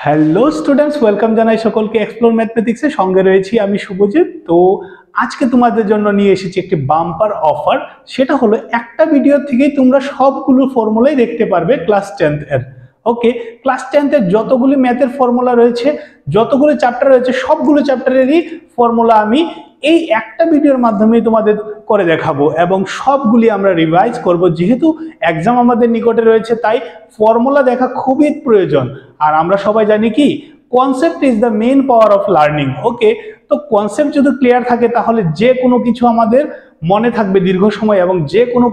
Hello students, welcome জানাই সকলকে explore ম্যাথমেটিক্সের সঙ্গে রয়েছি আমি শুভজিৎ। তো আজকে তোমাদের জন্য নিয়ে এসেছি একটি বাম্পার অফার। সেটা হলো একটা ভিডিও থেকেই তোমরা সবগুলো ফর্মুলাই দেখতে পারবে ক্লাস 10th এর। ওকে, ক্লাস 10th এর যতগুলি ম্যাথের ফর্মুলা রয়েছে, যতগুলো চ্যাপ্টার রয়েছে, সবগুলো চ্যাপ্টারেরই ফর্মুলা আমি এই একটা ভিডিওর মাধ্যমে তোমাদের করে দেখাবো এবং সবগুলি আমরা রিভাইজ করব। যেহেতু এক্সাম আমাদের নিকটে রয়েছে, তাই ফর্মুলা দেখা খুবই প্রয়োজন। আর আমরা সবাই জানি কি, concept is the main power of learning. Okay, তো কনসেপ্ট যদি ক্লিয়ার থাকে তাহলে যে কোনো কিছু আমাদের মনে থাকবে দীর্ঘ সময় এবং যে কোনো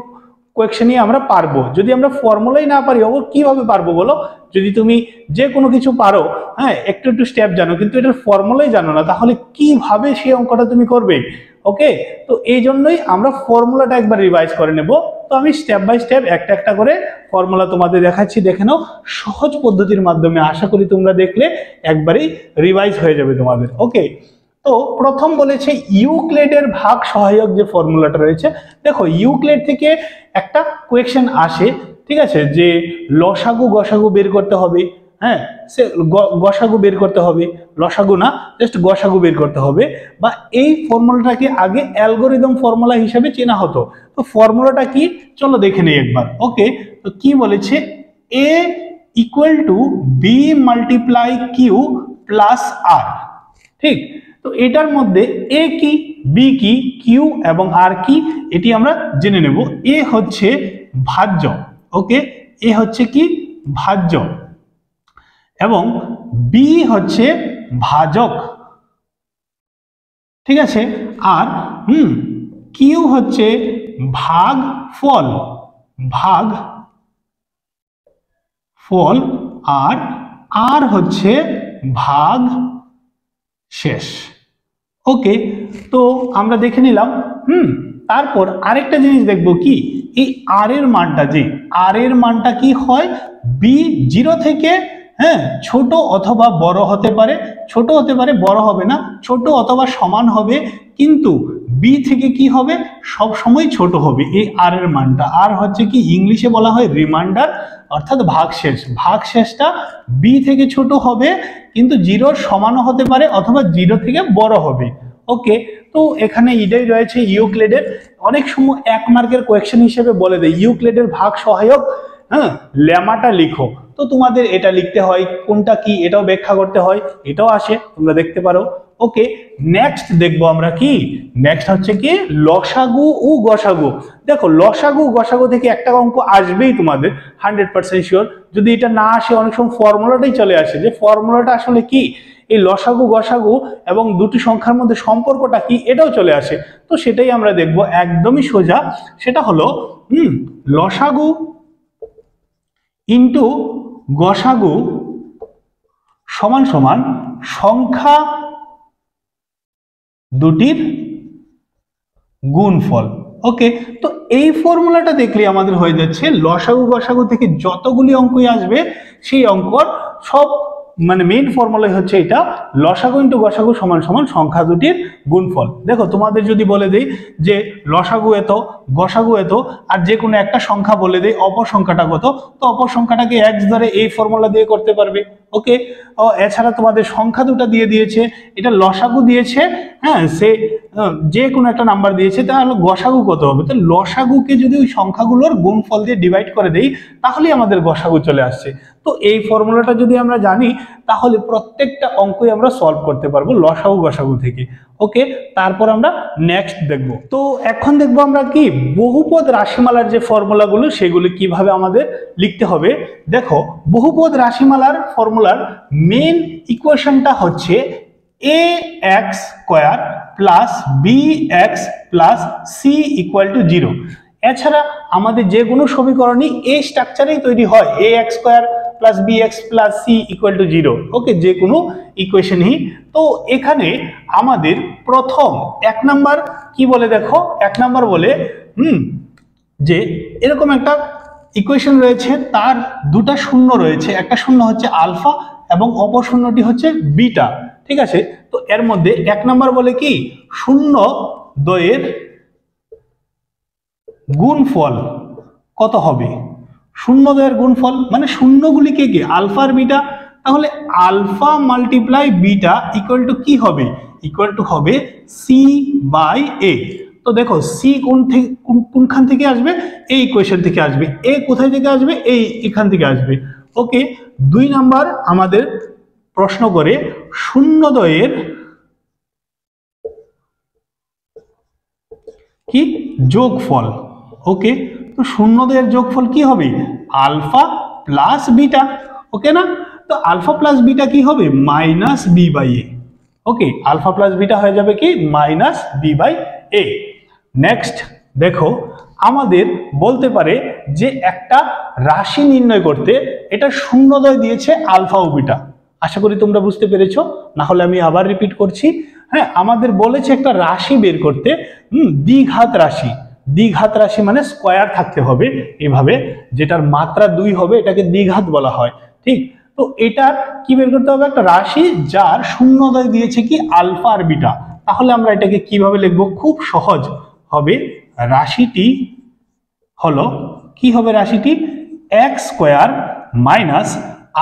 কোয়েকশনই আমরা পারবো। যদি আমরা ফর্মুলাই না পারি কিভাবে পারবো বলো? যদি তুমি যে কোনো কিছু পারো, হ্যাঁ, একটু একটু স্টেপ জানো, কিন্তু এটার ফর্মুলাই জানো না, তাহলে কিভাবে সেই অঙ্কটা তুমি করবে? ওকে, তো এই জন্যই আমরা ফর্মুলাটা একবার রিভাইজ করে নেব। তো আমি স্টেপ বাই স্টেপ একটা একটা করে ফর্মুলা তোমাদের দেখাচ্ছি, দেখে নাও। সহজ পদ্ধতির মাধ্যমে, আশা করি তোমরা দেখলে একবারই রিভাইজ হয়ে যাবে তোমাদের। ওকে, তো প্রথম বলেছে ইউক্লিডের ভাগ সহায়ক যে ফর্মুলাটা রয়েছে। দেখো, ইউক্লিড থেকে একটা কোয়েকশন আসে, ঠিক আছে, যে লসাগু গসাগু বের করতে হবে। হ্যাঁ, সে গসাগু বের করতে হবে, লসাগু না, জাস্ট গসাগু বের করতে হবে। বা এই ফর্মুলাটাকে আগে অ্যালগরিদম ফর্মুলা হিসেবে চেনা হতো। তো ফর্মুলাটা কি, চলো দেখে নেই একবার। ওকে, তো কি বলেছে, A equal to B multiply Q plus R. ঠিক, তো এটার মধ্যে এ কি, বি কি, কিউ এবং আর কি, এটি আমরা জেনে নেব। এ হচ্ছে ভাজ্য। ওকে, এ হচ্ছে কি, ভাজ্য, এবং বি হচ্ছে ভাজক, ঠিক আছে। আর কিউ হচ্ছে ভাগ ফল, ভাগ ফল, আর আর হচ্ছে ভাগ শেষ। ওকে, তো আমরা দেখে নিলাম। তারপর আরেকটা জিনিস দেখবো কি, এই আর এর মানটা, যে আর এর মানটা কি হয়, বি 0 থেকে, হ্যাঁ, ছোট অথবা বড় হতে পারে, ছোট হতে পারে, বড় হবে না, ছোট অথবা সমান হবে, কিন্তু বি থেকে কি হবে, সব সময় ছোট হবে এই আর এর মানটা। আর হচ্ছে কি, ইংলিশে বলা হয় রিমাইন্ডার, অর্থাৎ ভাগশেষ। ভাগশেষটা বি থেকে ছোট হবে, কিন্তু 0 সমানও হতে পারে অথবা 0 থেকে বড় হবে। ওকে, তো এখানে এটাই রয়েছে ইউক্লিডের। অনেক সময় 1 মার্কের কোয়েকশন হিসেবে বলে দেয় ইউক্লিডের ভাগ সহায়ক, হ্যাঁ, লেমাটা লিখো। তো তোমাদের এটা লিখতে হয়, কোনটা কি এটাও ব্যাখ্যা করতে হয়, এটাও আসে, তোমরা দেখতে পারো। ওকে, নেক্সট দেখবো আমরা কি, নেক্সট হচ্ছে কি লসাগু ও গসাগু। দেখো, লসাগু গসাগু থেকে একটা অঙ্ক আসবেই তোমাদের 100% শিওর। যদি এটা না আসে, অনেক সময় ফর্মুলাটাই চলে আসে, যে ফর্মুলাটা আসলে কি, এই লসাগু গসাগু এবং দুটি সংখ্যার মধ্যে সম্পর্কটা কি, এটাও চলে আসে। তো সেটাই আমরা দেখবো, একদমই সোজা। সেটা হলো লসাগু ইন্টু গসাগু সমান সমান সংখ্যা দুটির গুণফল। ওকে, তো এই ফর্মুলাটা দেখলে আমাদের হয়ে যাচ্ছে লসাগু গসাগু থেকে যতগুলি অঙ্কই আসবে, সেই অঙ্কর সব মানে মেইন ফর্মুলাই হচ্ছে এটা, লসাগু ইন্টু গসাগু সমান সমান সংখ্যা দুটির গুণফল। দেখো, তোমাদের যদি বলে দেই যে লসাগু এত, গসাগু এত, আর যে কোনো একটা সংখ্যা বলে দেই অপর সংখ্যাটা কত, তো অপর সংখ্যাটাকে এক্স ধরে এই ফর্মুলা দিয়ে করতে পারবে। ওকে, এছাড়া তোমাদের সংখ্যা দুটা দিয়ে দিয়েছে, এটা লসাগু দিয়েছে, হ্যাঁ, সে যে কোনো একটা নাম্বার দিয়েছে, তাহলে গসাগু কত হবে? তো লসাগুকে যদি ওই সংখ্যাগুলোর গুণফল দিয়ে ডিভাইড করে দেই, তাহলেই আমাদের গসাগু চলে আসছে। তো এই ফর্মুলাটা যদি আমরা জানি, তাহলে প্রত্যেকটা অঙ্কই আমরা সলভ করতে পারবো লসাগু গসাগু থেকে। ওকে, তারপর আমরা নেক্সট দেখব। তো এখন দেখবো আমরা কি বহুপদ রাশিমালার যে ফর্মুলাগুলো, সেগুলো কিভাবে আমাদের লিখতে হবে। দেখো, বহুপদ রাশিমালার ফর্মুলার মেন ইকুয়েশনটা হচ্ছে A x square plus B x plus C equal to 0। এছাড়া আমাদের যে কোনো সমীকরণই এই স্ট্রাকচারেই তৈরি হয়, এ x square plus B x plus C equal to 0। Okay, যে কোনো ইকুয়েশনই। তো এখানে আমাদের প্রথম 1 নাম্বার কি বলে, দেখো 1 নাম্বার বলে যে এরকম একটা ইকুয়েশন রয়েছে, তার দুটা শূন্য রয়েছে, একটা শূন্য হচ্ছে আলফা এবং অপর শূন্যটি হচ্ছে বিটা। ঠিক আছে, তো এর মধ্যে 1 নাম্বার বলে কি, শূন্য দ্বয়ের গুণফল কত হবে। শূন্য দ্বয়ের গুণফল মানে শূন্যগুলিকে কি, আলফা আর বিটা। তাহলে alpha multiply beta equal to কি হবে, ইকুয়াল টু হবে সি বাই এ। তো দেখো সি কোনখান থেকে আসবে, এই ইকুয়েশন থেকে আসবে, এ কোথায় থেকে আসবে, এই এখান থেকে আসবে। ওকে, 2 নাম্বার আমাদের প্রশ্ন করে শূন্যদ্বয়ের কি যোগফল। ওকে, তো শূন্যদ্বয়ের যোগফল কি হবে, আলফা প্লাস বিটা। ওকে না, তো আলফা প্লাস বিটা কি হবে, minus b by a. Okay, alpha plus beta হয়ে যাবে কি minus b by a. Next দেখো, আমাদের বলতে পারে যে একটা রাশি নির্ণয় করতে এটা শূন্যদ্বয় দিয়েছে আলফা ও বিটা। আশা করি তোমরা বুঝতে পেরেছো, না হলে আমি আবার রিপিট করছি। হ্যাঁ, আমাদের বলেছে একটা রাশি বের করতে, দ্বিঘাত রাশি। দ্বিঘাত রাশি মানে স্কয়ার থাকতে হবে এভাবে, যেটার মাত্রা 2 হবে এটাকে দ্বিঘাত বলা হয়। ঠিক, তো এটার কি বের করতে হবে, একটা রাশি যার শূন্যদ্বয় দিয়েছে কি আলফা আর বিটা। তাহলে আমরা এটাকে কিভাবে লিখবো, খুব সহজ হবে। রাশিটি হলো কি হবে, রাশিটি x square minus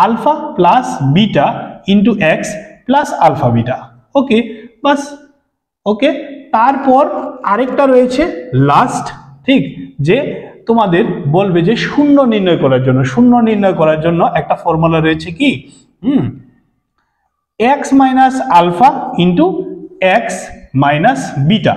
alpha plus beta into x plus alpha beta. Okay, বাস। ওকে, তারপর আরেকটা রয়েছে লাস্ট, ঠিক, যে তোমাদের বলবে যে শূন্য নির্ণয় করার জন্য, শূন্য নির্ণয় করার জন্য একটা ফর্মুলা রয়েছে কি, x minus alpha into x minus beta.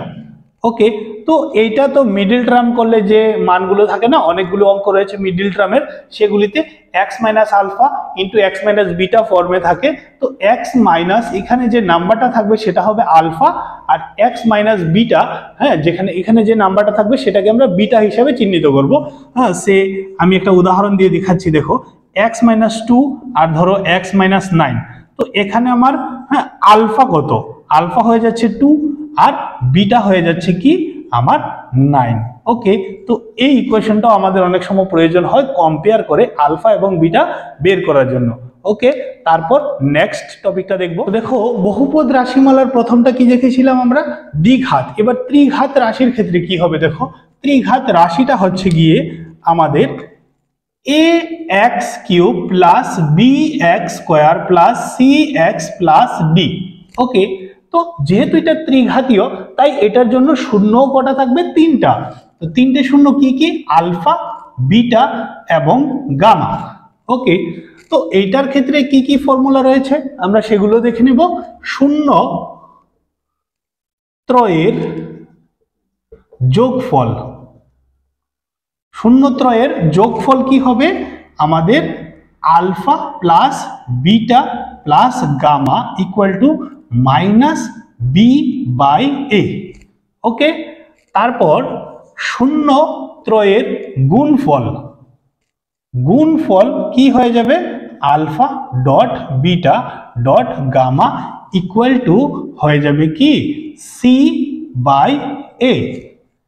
Okay, তো এইটা তো মিডিল টার্ম করলে যে মানগুলো থাকে না, অনেকগুলো অঙ্ক রয়েছে মিডিল টার্মের, সেগুলিতে x minus alpha into x minus beta ফর্মে থাকে। তো এক্স মাইনাস এখানে যে নাম্বারটা থাকবে সেটা হবে আলফা, আর এক্স মাইনাস বিটা, হ্যাঁ, যেখানে এখানে যে নাম্বারটা থাকবে সেটাকে আমরা বিটা হিসাবে চিহ্নিত করব। হ্যাঁ, সে আমি একটা উদাহরণ দিয়ে দেখাচ্ছি। দেখো, এক্স মাইনাস 2 আর ধরো এক্স মাইনাস 9। তো এখানে আমার, হ্যাঁ, আলফা কত, আলফা হয়ে যাচ্ছে 2 আর বিটা হয়ে যাচ্ছে কি আমার 9। ওকে, তো এই ইকুয়েশনটাও আমাদের অনেক সময় প্রয়োজন হয় কম্পেয়ার করে আলফা এবং বিটা বের করার জন্য। ওকে, তারপর নেক্সট টপিকটা দেখবো। দেখো, বহুপদ রাশিমালার প্রথমটা কি দেখেছিলাম আমরা, দ্বিঘাত। এবার ত্রিঘাত রাশির ক্ষেত্রে কি হবে, দেখো ত্রিঘাত রাশিটা হচ্ছে গিয়ে আমাদের a x cube plus B x square plus c x plus d. Okay, তো যেহেতু এটা ত্রিঘাতীয় তাই এটার জন্য শূন্য কটা থাকবে, 3টা। তো 3টে শূন্য কি কি, আলফা, বিটা এবং গামা। ওকে, তো এইটার ক্ষেত্রে কি কি ফর্মুলা রয়েছে আমরা সেগুলো দেখে নিব। শূন্য ত্রয়ের যোগফল, শূন্যত্রয়ের যোগফল কি হবে আমাদের alpha plus beta plus gamma equal to minus b by a. Okay, তারপর শূন্য ত্রয়ের গুণফল, গুণফল কি হয়ে যাবে alpha dot beta dot gamma equal to হয়ে যাবে কি সি বাই এ।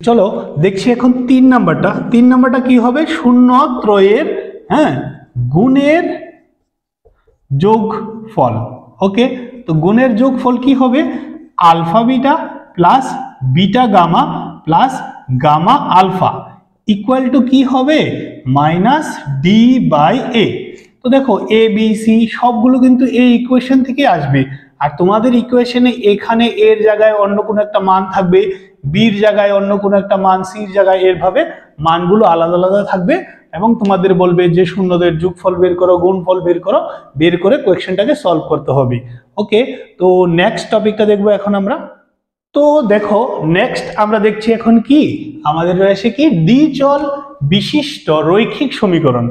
চলো দেখছি এখন 3 নাম্বারটা। 3 নাম্বারটা কি হবে, শূন্য ত্রয়ের, হ্যাঁ, গুণের যোগফল। ওকে, তো গুণের যোগফল কি হবে alpha beta plus beta gamma plus gamma alpha equal to কি হবে মাইনাস ডি বাই এ। তো দেখো এ বি সি সবগুলো কিন্তু এই ইকুয়েশন থেকে আসবে, আর তোমাদের ইকুয়েশনে এখানে এর জায়গায় অন্য কোনো একটা মান থাকবে, বির জায়গায় অন্য কোনো একটা মান, সির জায়গায়, এরভাবে মানগুলো আলাদা আলাদা থাকবে এবং তোমাদের বলবে যে শূন্যদের যোগফল বের করো, গুণফল বের করো, বের করে কোয়েশ্চেনটাকে সলভ করতে হবে। ওকে, তো নেক্সট টপিকটা দেখবো এখন আমরা। তো দেখো নেক্সট আমরা দেখছি এখন কি আমাদের রয়েছে কি দ্বিচল বিশিষ্ট রৈখিক সমীকরণ।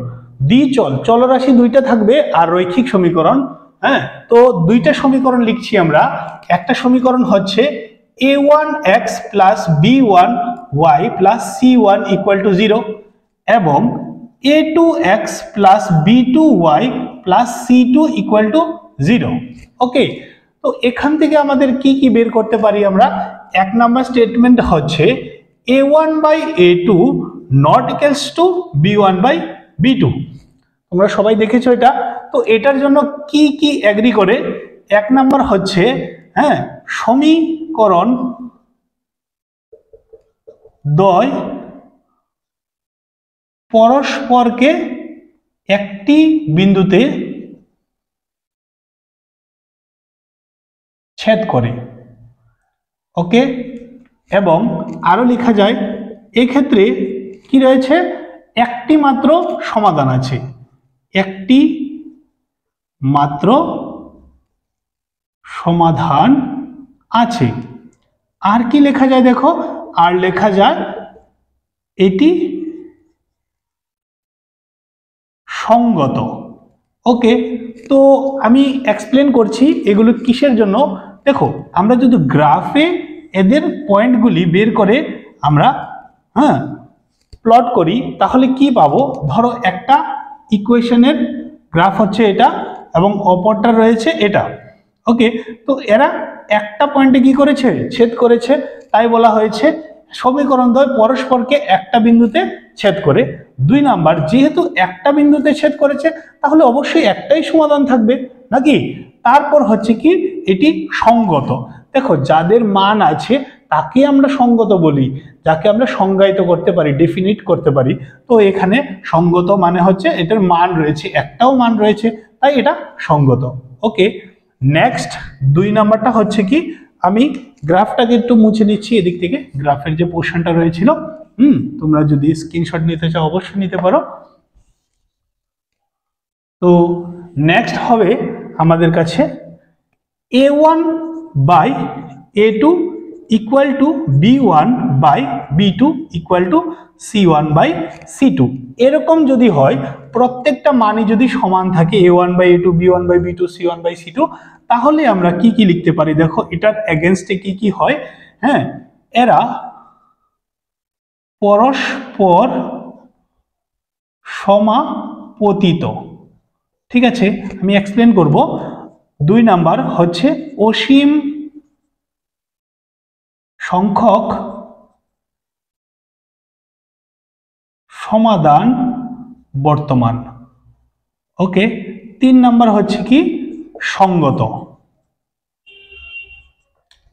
দ্বিচল, চলরাশি 2টা থাকবে আর রৈখিক সমীকরণ। হ্যাঁ, তো 2টা সমীকরণ লিখছি আমরা। একটা সমীকরণ হচ্ছে a1x plus b1y plus c1 equal to 0 এবং a2x plus b2y plus c2 equal to 0। ওকে, তো এখান থেকে আমাদের কি কি বের করতে পারি আমরা। 1 নাম্বার স্টেটমেন্ট হচ্ছে a1 by a2 not equals to b1 by b2। তোমরা সবাই দেখেছো এটা। তো এটার জন্য কি কি এগ্রি করে, 1 নাম্বার হচ্ছে, হ্যাঁ, সমীকরণ দ্বয় পরস্পরকে একটি বিন্দুতে ছেদ করে। ওকে, এবং আরো লেখা যায় এক্ষেত্রে কি রয়েছে, একটি মাত্র সমাধান আছে, একটি মাত্র সমাধান আছে। আর কি লেখা যায় দেখো, আর লেখা যায় এটি সঙ্গত। ওকে, তো আমি এক্সপ্লেন করছি এগুলো কিসের জন্য। দেখো, আমরা যদি গ্রাফে এদের পয়েন্টগুলি বের করে আমরা প্লট করি তাহলে কি পাবো। ধরো একটা ইকুয়েশনের গ্রাফ হচ্ছে এটা এবং অপরটা রয়েছে এটা। ওকে, তো এরা একটা পয়েন্টে কি করেছে, ছেদ করেছে, তাই বলা হয়েছে সমীকরণ দ্বয় পরস্পরকে একটা বিন্দুতে ছেদ করে। 2 নাম্বার, যেহেতু একটা বিন্দুতে ছেদ করেছে তাহলে অবশ্যই একটাই সমাধান থাকবে নাকি। তারপর হচ্ছে কি, এটি সঙ্গত। দেখো, যাদের মান আছে তাকে আমরা সঙ্গত বলি, যাকে আমরা সংজ্ঞায়িত করতে পারি, ডেফিনিট করতে পারি। তো এখানে সঙ্গত মানে হচ্ছে এটার মান রয়েছে, একটাও মান রয়েছে, তাই এটা সঙ্গত। ওকে, নেক্সট 2 নাম্বারটা হচ্ছে কি, আমি গ্রাফটাকে একটু মুছে নিচ্ছি এদিক থেকে, গ্রাফের যে পোর্শনটা রয়েছিল। তোমরা যদি স্ক্রিনশট নিতে চাও অবশ্যই নিতে পারো। তো নেক্সট হবে আমাদের কাছে a1/a2 equal to b1/b2 equal to c1/c2। এরকম যদি হয়, প্রত্যেকটা মানই যদি সমান থাকে a1/a2 b1/b2 c1/c2, তাহলে আমরা কি কি লিখতে পারি দেখো, এটার এগেনস্টে কি কি হয়। এরা পরস্পর সমাপতিত। ঠিক আছে, আমি এক্সপ্লেন করব। 2 নাম্বার হচ্ছে অসীম সংখ্যক সমাধান বর্তমান। ওকে, 3 নাম্বার হচ্ছে কি, সঙ্গত।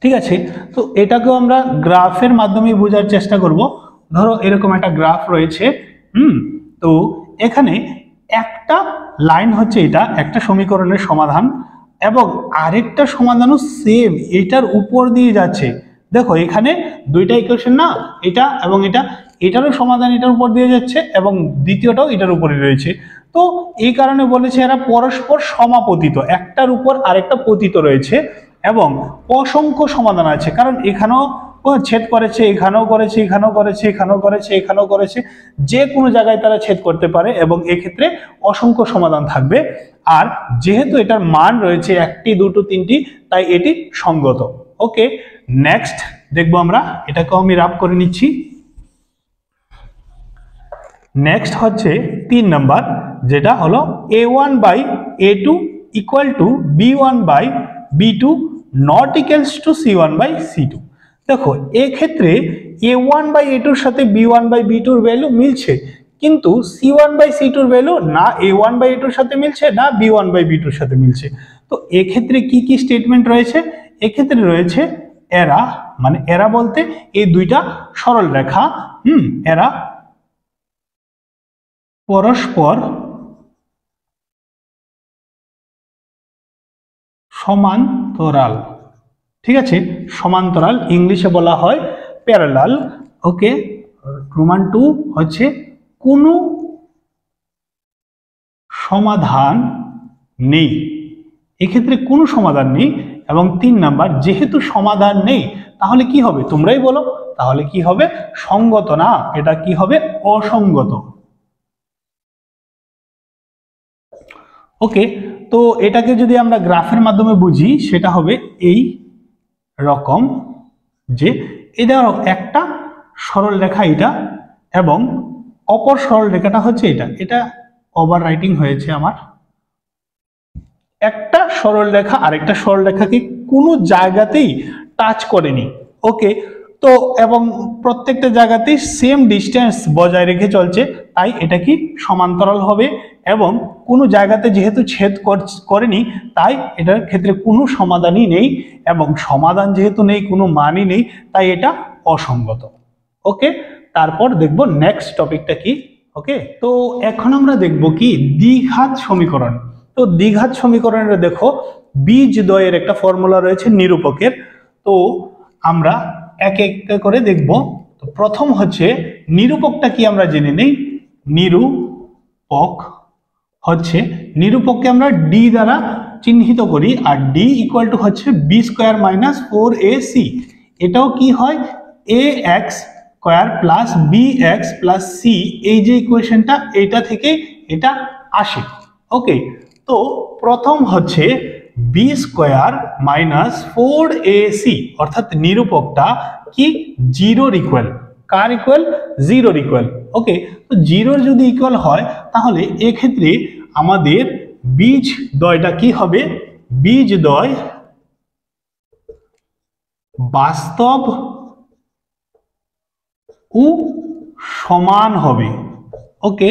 ঠিক আছে, তো এটাকেও আমরা গ্রাফের মাধ্যমে বোঝার চেষ্টা করব। ধরো এরকম একটা গ্রাফ রয়েছে। তো এখানে একটা লাইন হচ্ছে এটা একটা সমীকরণের সমাধান, এবং আরেকটা সমাধানও সেম এটার উপর দিয়ে যাচ্ছে। দেখো, এখানে দুইটা ইকুয়েশন না, এটা এবং এটা, এটারও সমাধান এটার উপর দিয়ে যাচ্ছে এবং দ্বিতীয়টাও এটার উপরে রয়েছে। তো এই কারণে বলেছে এরা পরস্পর সমাপতিত, একটার উপর আরেকটা পতিত রয়েছে এবং অসংখ্য সমাধান আছে। কারণ এখানেও ছেদ করেছে, এখানেও করেছে, এখানেও করেছে, এখানেও করেছে, এখানেও করেছে, যে কোনো জায়গায় তারা ছেদ করতে পারে এবং এক্ষেত্রে অসংখ্য সমাধান থাকবে। আর যেহেতু এটার মান রয়েছে 1টি 2টো 3টি, তাই এটি সঙ্গত। ওকে, নেক্সট দেখবো আমরা, এটাকেও আমি রাব করে নিচ্ছি। নেক্সট হচ্ছে 3 নাম্বার, যেটা হলো a1/a2 equal to b1/b2 not equals two c1/c2। দেখো, এক্ষেত্রে a1/a2-র সাথে b1/b2-র ভ্যালু মিলছে, কিন্তু c1/c2-র ভ্যালু না a1/a2-র সাথে মিলছে না b1/b2-র সাথে মিলছে। তো এক্ষেত্রে কি কি স্টেটমেন্ট রয়েছে, এক্ষেত্রে রয়েছে এরা, মানে এরা বলতে এই দুইটা সরল রেখা, এরা পরস্পর সমান্তরাল। ঠিক আছে, সমান্তরাল, ইংলিশে বলা হয় প্যারালাল। ওকে, রোমান 2 হচ্ছে কোনো সমাধান নেই, এক্ষেত্রে কোনো সমাধান নেই। এবং 3 নাম্বার, যেহেতু সমাধান নেই তাহলে কি হবে তোমরাই বলো, তাহলে কি হবে, সঙ্গত না, এটা কি হবে, অসঙ্গত। ওকে, তো এটাকে যদি আমরা গ্রাফের মাধ্যমে বুঝি সেটা হবে এই রকম, যে এটা একটা সরল রেখা এটা এবং অপর সরল রেখাটা হচ্ছে এটা। এটা ওভার রাইটিং হয়েছে আমার। একটা সরল রেখা আরেকটা সরল রেখাকে কোনো জায়গাতেই টাচ করেনি। ওকে, তো এবং প্রত্যেকটা জায়গাতেই সেম ডিস্টেন্স বজায় রেখে চলছে, তাই এটা কি সমান্তরাল হবে। এবং কোনো জায়গাতে যেহেতু ছেদ করেনি তাই এটার ক্ষেত্রে কোনো সমাধানই নেই, এবং সমাধান যেহেতু নেই, কোনো মানই নেই, তাই এটা অসঙ্গত। ওকে, তারপর দেখব নেক্সট টপিকটা কি। ওকে, তো এখন আমরা দেখব কি দ্বিঘাত সমীকরণ। তো দ্বিঘাত সমীকরণের দেখো, বীজদ্বয়ের একটা ফর্মুলা রয়েছে নিরূপকের। তো আমরা এক এক করে দেখব। তো প্রথম হচ্ছে নিরূপকটা কি আমরা জেনে নেই। নিরূপক হচ্ছে, নিরূপককে আমরা ডি দ্বারা চিহ্নিত করি, আর ডি ইকুয়াল টু হচ্ছে বি স্কোয়ার মাইনাস 4ac। এটাও কি হয়, এ x square plus B x plus c, এই যে ইকুয়েশনটা এটা থেকে এটা আসে। ওকে, তো প্রথম হচ্ছে বি স্কোয়ার মাইনাস 4ac, অর্থাৎ নিরূপকটা কি জিরোর ইকুয়াল। কার ইকুয়াল? জিরোর ইকুয়াল। ওকে, তো জিরোর যদি ইকুয়াল হয় তাহলে এক্ষেত্রে আমাদের বীজদ্বয়টা কি হবে? বীজদ্বয় বাস্তব ও সমান হবে। ওকে,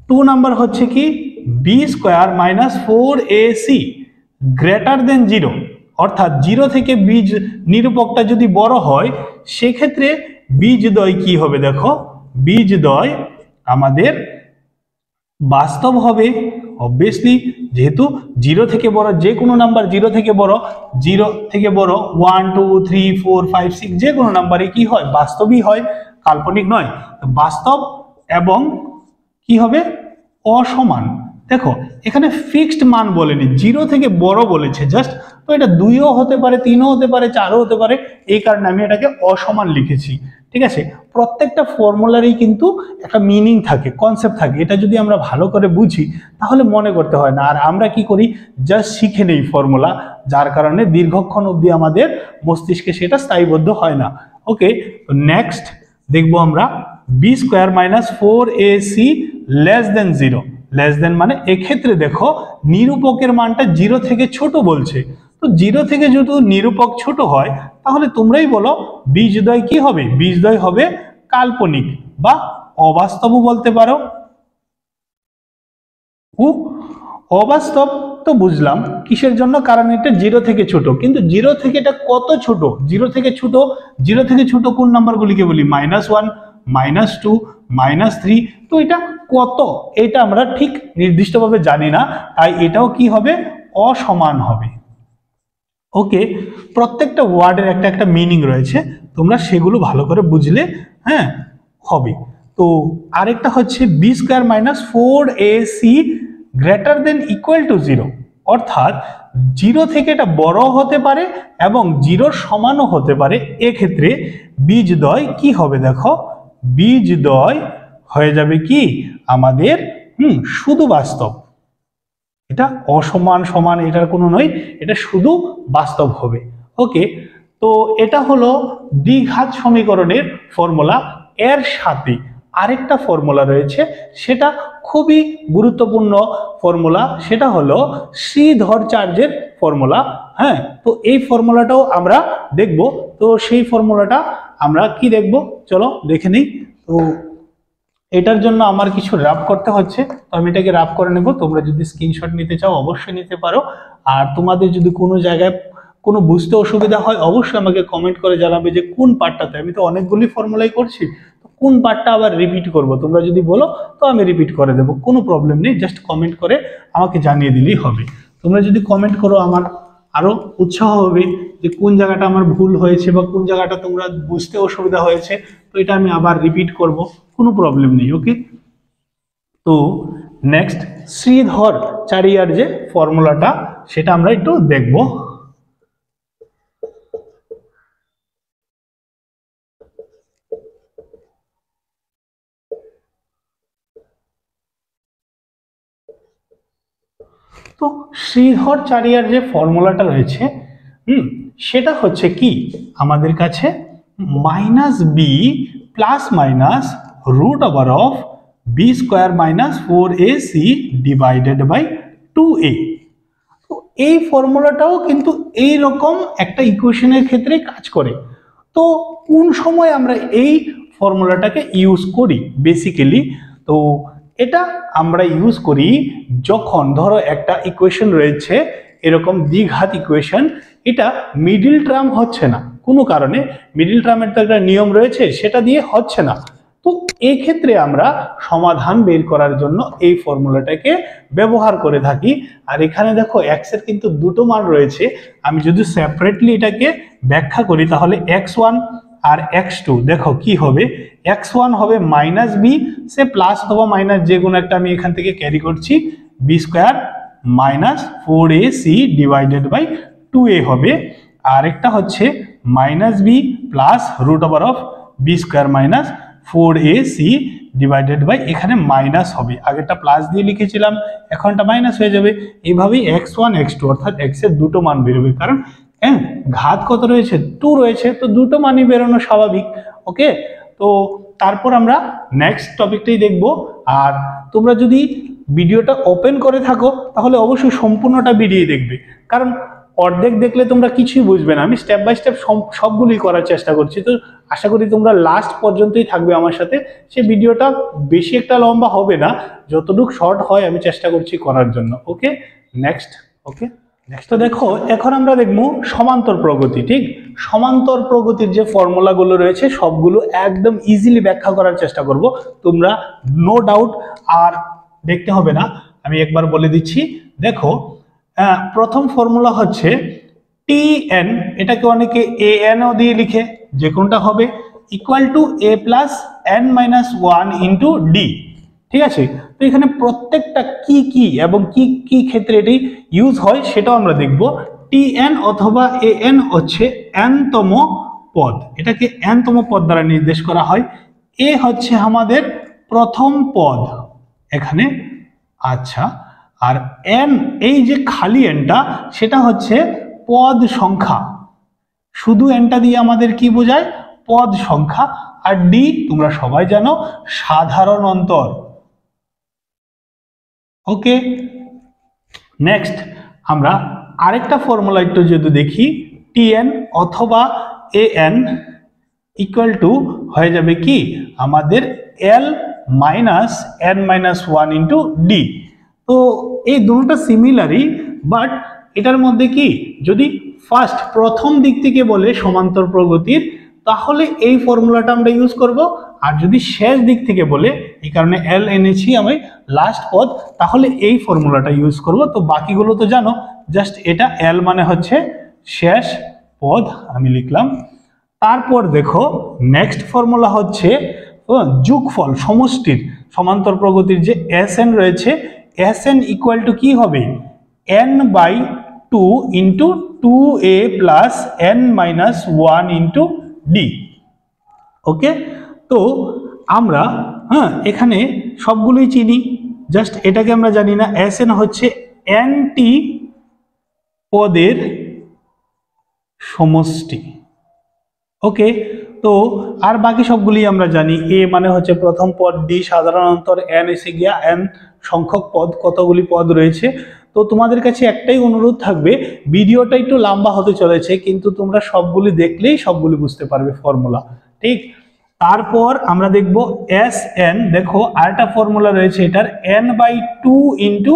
2 নাম্বার হচ্ছে কি b square minus 4ac greater than 0, অর্থাৎ 0 থেকে বীজ নিরূপকটা যদি বড় হয় সেক্ষেত্রে বীজদ্বয় কি হবে? দেখো, বীজদ্বয় আমাদের বাস্তব হবে। অবভিয়াসলি, যেহেতু 0 থেকে বড় যে কোনো নাম্বার, 0 থেকে বড় 1 2 3 4 5 6 যে কোনো নাম্বারে কি হয়? বাস্তবই হয়, কাল্পনিক নয়। বাস্তব এবং কি হবে? অসমান। দেখো এখানে ফিক্সড মান বলেনি, 0 থেকে বড় বলেছে জাস্ট। তো এটা 2ও হতে পারে, 3ও হতে পারে, 4ও হতে পারে, এই কারণে আমি এটাকে অসমান লিখেছি। ঠিক আছে, প্রত্যেকটা ফর্মুলারই কিন্তু একটা মিনিং থাকে, কনসেপ্ট থাকে। এটা যদি আমরা ভালো করে বুঝি তাহলে মনে করতে হয় না। আর আমরা কি করি? জাস্ট শিখে নেই ফর্মুলা, যার কারণে দীর্ঘক্ষণ অবধি আমাদের মস্তিষ্কে সেটা স্থায়ীবদ্ধ হয় না। ওকে, তো নেক্সট দেখবো আমরা b square minus 4ac less than 0। Less than মানে এক্ষেত্রে দেখো নিরূপকের মানটা 0 থেকে ছোট বলছে। তো 0 থেকে যদি নিরূপক ছোট হয় তাহলে তোমরাই বলো বীজদ্বয় কি হবে? বীজদ্বয় হবে কাল্পনিক বা অবাস্তব বলতে পারো। অবাস্তব তো বুঝলাম কিসের জন্য, কারণ এটা 0 থেকে ছোট। কিন্তু 0 থেকে এটা কত ছোট? 0 থেকে ছোট, 0 থেকে ছোট কোন নাম্বারগুলিকে বলি? -1, -2, -3। তো এটা কত, এটা আমরা ঠিক নির্দিষ্টভাবে জানি না, তাই এটাও কি হবে? অসমান হবে। ওকে, প্রত্যেকটা ওয়ার্ডের একটা একটা মিনিং রয়েছে, তোমরা সেগুলো ভালো করে বুঝলে হ্যাঁ হবে। তো আরেকটা হচ্ছে b square minus 4ac greater than equal to 0, অর্থাৎ 0 থেকে এটা বড় হতে পারে এবং 0-র সমানও হতে পারে। এক্ষেত্রে বীজদ্বয় কি হবে? দেখো, বীজদ্বয় হয়ে যাবে কি আমাদের শুধু বাস্তব। এটা অসমান সমান এটার কোনো নয়, এটা শুধু বাস্তব হবে। ওকে, তো এটা হলো দ্বিঘাত সমীকরণের ফর্মুলা। এর সাথে আরেকটা ফর্মুলা রয়েছে, সেটা খুবই গুরুত্বপূর্ণ ফর্মুলা, সেটা হলো শ্রীধর চার্জের ফর্মুলা। হ্যাঁ, তো এই ফর্মুলাটাও আমরা দেখব। তো সেই ফর্মুলাটা আমরা কি দেখব, চলো দেখে নিই। তো এটার জন্য আমার কিছু রাফ করতে হচ্ছে, তো আমি এটাকে রাফ করে নেব। তোমরা যদি স্ক্রিনশট নিতে চাও অবশ্যই নিতে পারো। আর তোমাদের যদি কোনো জায়গায় কোনো বুঝতে অসুবিধা হয় অবশ্যই আমাকে কমেন্ট করে জানাবে যে কোন পার্টটাতে। আমি তো অনেকগুলি ফর্মুলাই করছি, তো কোন পার্টটা আবার রিপিট করব তোমরা যদি বলো তো আমি রিপিট করে দেবো, কোনো প্রবলেম নেই। জাস্ট কমেন্ট করে আমাকে জানিয়ে দিলেই হবে। তোমরা যদি কমেন্ট করো আমার আরো উৎসাহ হবে যে কোন জায়গাটা আমার ভুল হয়েছে বা কোন জায়গাটা তোমরা বুঝতে অসুবিধা হয়েছে, তো এটা আমি আবার রিপিট করব, কোনো প্রবলেম নেই। ওকে, তো নেক্সট শ্রীধর চারিয়ার যে ফর্মুলাটা সেটা আমরা একটু দেখব। তো শ্রীধর চারিয়ার যে ফর্মুলাটা রয়েছে সেটা হচ্ছে কি আমাদের কাছে -b plus minus √of b square minus 4ac divided by 2a। তো এই ফর্মুলাটাও কিন্তু এই রকম একটা ইকুয়েশনের ক্ষেত্রে কাজ করে। তো কোন সময় আমরা এই ফর্মুলাটাকে ইউজ করি বেসিক্যালি? তো এটা আমরা ইউজ করি যখন ধরো একটা ইকুয়েশন রয়েছে এরকম দ্বিঘাত ইকুয়েশন, এটা মিডিল টার্ম হচ্ছে না কোনো কারণে, মিডিল টার্মের তো একটা নিয়ম রয়েছে, সেটা দিয়ে হচ্ছে না। তো এই ক্ষেত্রে আমরা সমাধান বের করার জন্য এই ফর্মুলাটাকে ব্যবহার করে থাকি। আর এখানে দেখো x এর কিন্তু দুটো মান রয়েছে, আমি যদি সেপারেটলি এটাকে ব্যাখ্যা করি তাহলে x1 আর x2 দেখো কি হবে, x1 হবে মাইনাস বি, সে প্লাস অথবা মাইনাস যে কোনো একটা আমি এখান থেকে ক্যারি করছি, b square minus 4ac divided by 2a হবে। আর একটা হচ্ছে minus b plus root over of b square minus 4ac divided by, এখানে মাইনাস হবে, আগেরটা প্লাস দিয়ে লিখেছিলাম এখনটা মাইনাস হয়ে যাবে। এইভাবেই x1 x2 অর্থাৎ x এর দুটো মান বেরোবে, কারণ ঘাত কত রয়েছে 2 রয়েছে, তো দুটো মানই বেরোনো স্বাভাবিক। ওকে, তো তারপর আমরা নেক্সট টপিকটাই দেখব। আর তোমরা যদি ভিডিওটা ওপেন করে থাকো তাহলে অবশ্যই সম্পূর্ণটা ভিডিও দেখবে, কারণ অর্ধেক দেখলে তোমরা কিছুই বুঝবে না। আমি স্টেপ বাই স্টেপ সবগুলি করার চেষ্টা করছি, তো আশা করি তোমরা লাস্ট পর্যন্তই থাকবে আমার সাথে। সে ভিডিওটা বেশি একটা লম্বা হবে না, যতটুকু শর্ট হয় আমি চেষ্টা করছি করার জন্য। Okay next. ওকে নেক্সট তো দেখো, এখন আমরা দেখবো সমান্তর প্রগতি। ঠিক, সমান্তর প্রগতির যে ফর্মুলাগুলো রয়েছে সবগুলো একদম ইজিলি ব্যাখ্যা করার চেষ্টা করব, তোমরা নো ডাউট আর দেখতে হবে না, আমি একবার বলে দিচ্ছি। দেখো প্রথম ফর্মুলা হচ্ছে tn, এটাকে অনেকে an ও দিয়ে লিখে, যে কোনটা হবে, equal two a plus n minus 1 into D. ঠিক আছে, তো এখানে প্রত্যেকটা কি কি এবং কি কি ক্ষেত্রে এটি ইউজ হয় সেটাও আমরা দেখব। tn অথবা an হচ্ছে n-তম পদ, এটাকে n-তম পদ দ্বারা নির্দেশ করা হয়। a হচ্ছে আমাদের প্রথম পদ এখানে, আচ্ছা, আর n এই যে খালি nটা সেটা হচ্ছে পদ সংখ্যা, শুধু nটা দিয়ে আমাদের কি বোঝায়, পদ সংখ্যা। আর ডি তোমরা সবাই জানো সাধারণ অন্তর। ওকে নেক্সট আমরা আরেকটা ফর্মুলা একটু যদি দেখি, tn অথবা an ইকুয়াল টু হয়ে যাবে কি আমাদের l minus n minus 1 into D. তো এই দুটোটা সিমিলারই, বাট এটার মধ্যে কি, যদি প্রথম দিক থেকে বলে সমান্তর প্রগতির তাহলে এই ফর্মুলাটা আমরা ইউজ করব, আর যদি শেষ দিক থেকে বলে, এই কারণে এল এনেছি আমি লাস্ট পদ, তাহলে এই ফর্মুলাটা ইউজ করব। তো বাকিগুলো তো জানো, জাস্ট এটা এল মানে হচ্ছে শেষ পদ আমি লিখলাম। তারপর দেখো নেক্সট ফর্মুলা হচ্ছে যোগফল সমষ্টির, সমান্তর প্রগতির যে Sn রয়েছে, Sn ইকুয়াল টু কি হবে, n by 2 into 2a plus n minus 1 into d. Okay, তো আমরা এখানে সবগুলোই চিনি, জাস্ট এটাকে আমরা জানি না। Sn হচ্ছে nটি পদের সমষ্টি। ওকে, তো আর বাকি সবগুলি আমরা জানি, এ মানে হচ্ছে প্রথম পদ, ডি সাধারণ অন্তর, n এসে গিয়া n সংখ্যক পদ, কতগুলি পদ রয়েছে। তো তোমাদের কাছে একটাই অনুরোধ থাকবে, ভিডিওটা একটু লম্বা হতে চলেছে কিন্তু তোমরা সবগুলি দেখলেই সবগুলি বুঝতে পারবে ফর্মুলা। ঠিক, তারপর আমরা দেখব Sn, দেখো আরেকটা ফর্মুলা রয়েছে এটার, n by 2 into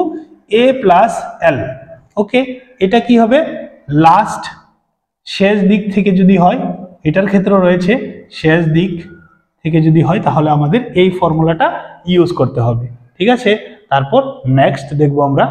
a plus l। Okay, এটা কি হবে, লাস্ট শেষ দিক থেকে যদি হয়, এটার ক্ষেত্রে রয়েছে শেষ দিক থেকে যদি হয় তাহলে আমাদের এই ফর্মুলাটা ইউজ করতে হবে। ঠিক আছে, তারপর নেক্সট দেখবো আমরা